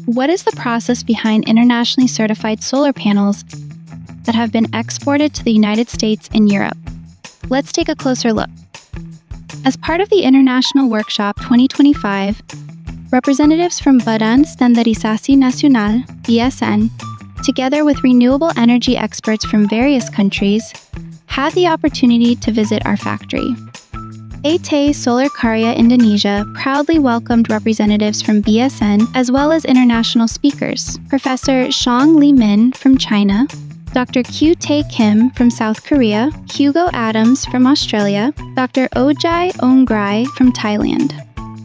What is the process behind internationally certified solar panels that have been exported to the United States and Europe? Let's take a closer look. As part of the International Workshop 2025, representatives from Badan Standardisasi Nasional, BSN, together with renewable energy experts from various countries, had the opportunity to visit our factory. Xiong Solar Karya Indonesia proudly welcomed representatives from BSN as well as international speakers, Professor Xiong Limin from China, Dr. Kyu-Tae Kim from South Korea, Hugo Adams from Australia, Dr. Oijai Ongrai from Thailand.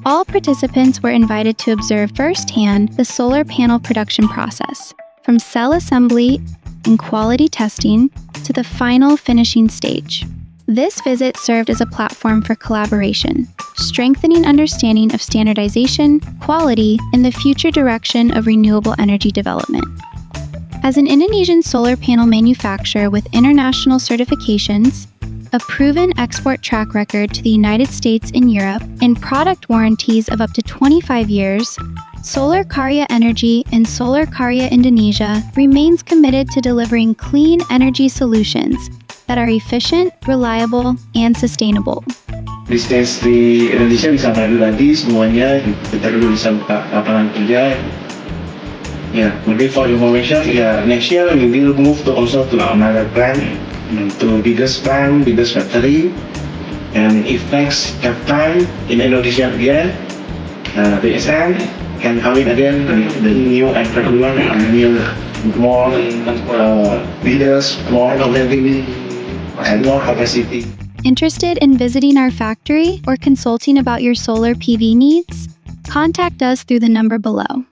All participants were invited to observe firsthand the solar panel production process, from cell assembly and quality testing to the final finishing stage. This visit served as a platform for collaboration, strengthening understanding of standardization, quality, and the future direction of renewable energy development. As an Indonesian solar panel manufacturer with international certifications, a proven export track record to the United States and Europe, and product warranties of up to 25 years, Solar Karya Energy and Solar Karya Indonesia remains committed to delivering clean energy solutions that are efficient, reliable, and sustainable. Bisnis di Indonesia bisa maju lagi semuanya, kita dulu bisa buka lapangan kerja. Maybe for information, next year we will move to another plant, to biggest plant, biggest factory. And if next have time in Indonesia again, BSN can come in again, the new entrepreneur, new more leaders, more innovative, and more capacity. Interested in visiting our factory or consulting about your solar PV needs? Contact us through the number below.